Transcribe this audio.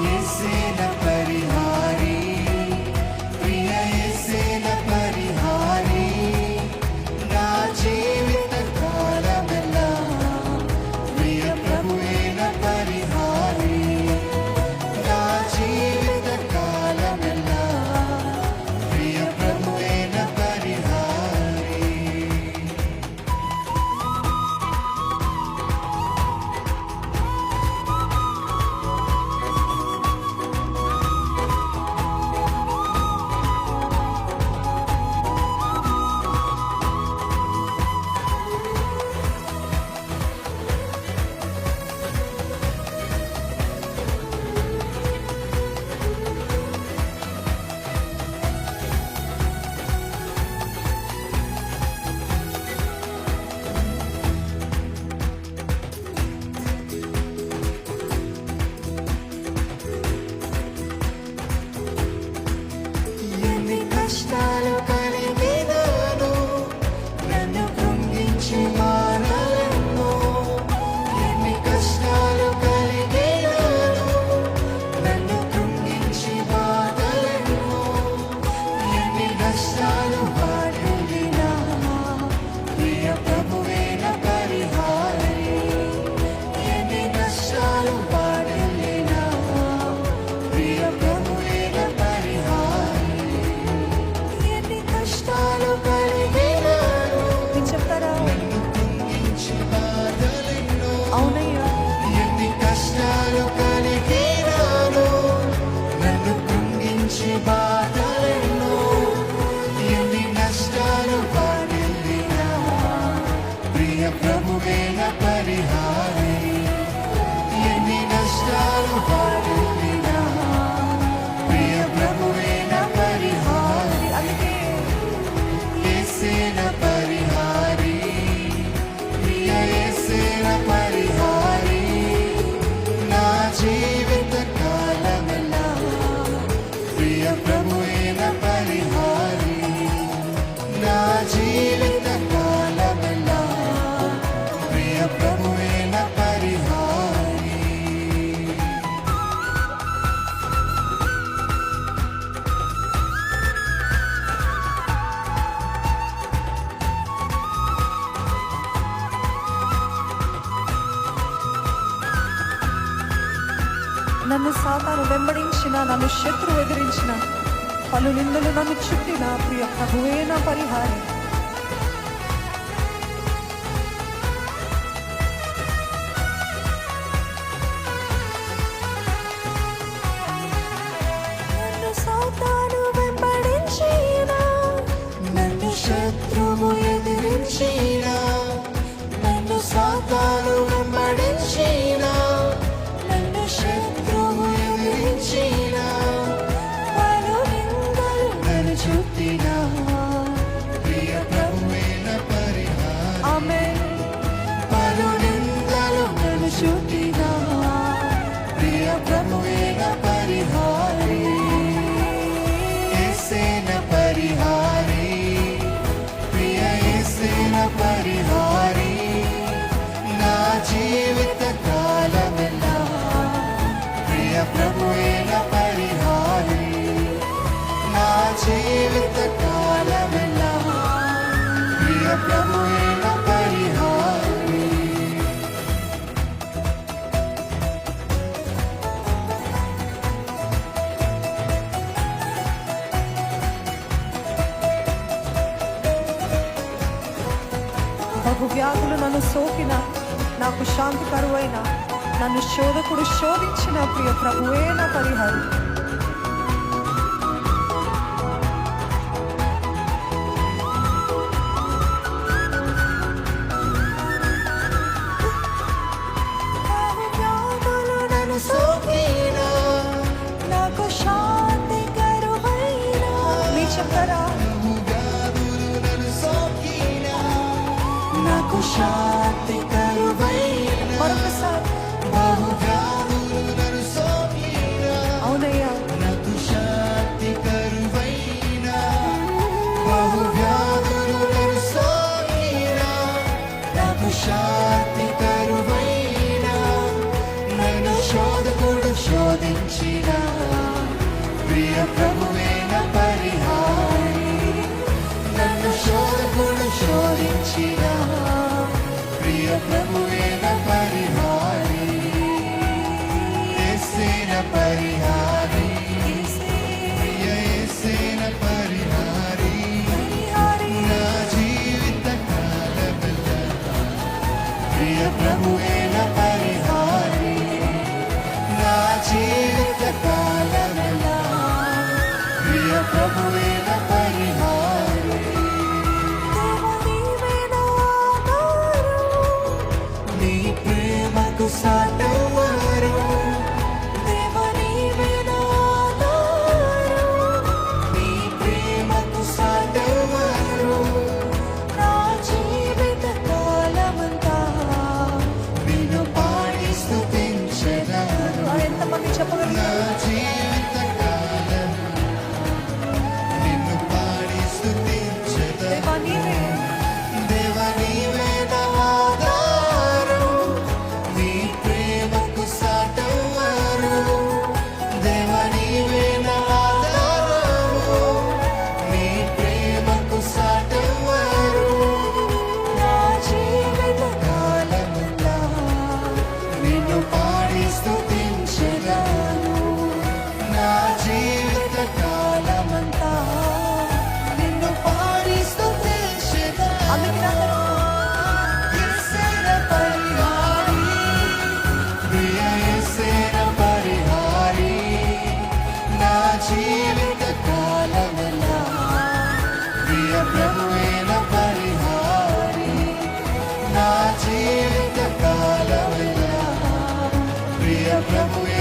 యేసేన పరిహారి, ప్రియ యేసేన పరిహారి, నా జీవిత కాలమెల్లా ప్రియ ప్రభువేన పరిహారి, నా జీవిత కాలమెల్లా ప్రియ ప్రభువేన పరిహారి. ఎన్ని కష్టాలు కలిగినాను, నన్ను కృంగించి మానలెన్నో. ఎన్ని కష్టాలు కలిగినాను, నన్ను కృంగించి బాధలెన్నో. ఎన్ని కష్టాలు వాటిల్లినా ప్రియ ప్రభువేన పరిహారి, ఎన్ని కష్టాలు వాటిల్లినా ప్రియ ప్రభువేన పరిహారి. ఎన్ని కష్టాలు కలిగినాను, మీరు చెప్తారా? నన్ను కృంగించి బాధలెన్నో. అవునయ్యా. ఎన్ని కష్టాలు కలిగినాను, నన్ను కృంగించి బాధలెన్నో. ఎన్ని నష్టాలు వాటిల్లినా ప్రియ ప్రభువేన పరిహారి, ఎన్ని నష్టాలు వాటిల్లినా ప్రియ ప్రభువేన పరిహారి. అందుకే యేసేన పరిహారి, ప్రియ యేసేన పరిహారి, నా జీవిత కాలమెల్లా ప్రియ ప్రభువేన పరిహారి, నా జీవిత కాలమెల్లా ప్రియ ప్రభువేన పరిహారి. నన్ను సాతాను వెంబడించిన, నన్ను శత్రువు ఎదిరించిన, పలు నిందలు నన్ను చుట్టిన ప్రియ ప్రభువే నా పరిహారి. నన్ను సాతాను వెంబడించిన, నన్ను శత్రువు ఎదిరించిన, నన్ను సాతాను వెంబడించిన, నన్ను శత్రువు ఎదిరించిన, పలు నిందలు నన్ను చుట్టిన ప్రియ ప్రభువేన పరిహారి. ఆమేన్. పలు నిందలు నన్ను చుట్టిన ప్రియ ప్రభువేన పరిహారి, యేసేన పరిహారి, ప్రియ యేసేన పరిహారి, నా జీవిత కాలమెల్లా ప్రియ ప్రభువేన పరిహారి, నా జీవిత కాలమెల్లా ప్రియ ప్రభువేన పరిహారి. బహు వ్యాధులు నన్ను సోకిన, నాకు శాంతి కరువైన, నన్ను శోధకుడు శోధించిన ప్రియ ప్రభువే నా పరిహారి. బహు వ్యాధులు నన్ను సోకిన, నాకు శాంతి కరువైన. మీరు చెప్పరా? వ్యాధులు నన్ను సోకిన, నాకు శాంతి కరువైన. మరొకసారి. బహు వ్యాధులు నన్ను సోకిన, అవునయ్యా. నాకు శాంతి కరువైన. బహు వ్యాధులు నన్ను సోకిన, నాకు శాంతి కరువైన. నన్ను శోధకుడు శోధించిన, స్తుతించిన ప్రియ ప్రభువే నా పరిహారి నన్ను శోధకుడు శోధించిన ప్రియ ప్రభువే నా పరిహారి యేసే నా పరిహారి ప్రియ యేసే నా పరిహారి నా జీవిత కాలమెల్లా ప్రియ ప్రభువే నా పరిహారి నా జీవిత కాలమెల్లా ప్రియ ప్రభువే నా పరిహారి నీ ప్రేమకు సాటెవరు నీ ప్రేమకు సాటెవరు నిన్ను పాడి స్తుతించెదను ఎంతమంది నా చెప్పగలుగుతారు జీవిత కాలం నిన్ను పాడి స్తుతించెదను దేవా నీవే దేవా నీవే నా ఆధారం నీ ప్రేమకు సాటెవరు దేవా నీవే నా ఆధారము నీ ప్రేమకు సాటెవరు నా జీవిత కాలమంతా నిన్ను పాడి స్తుతించెదను నా జీవిత కాలమంతా నిన్ను పాడి స్తుతించెదను అందుకే అందరూ యేసే నా పరిహారి ప్రియ యేసే నా పరిహారి నా జీవిత కాలమెల్లా ప్రియ ప్రభువే నా పరిహారి నా జీవిత కాలమెల్లా ప్రియ ప్రభువే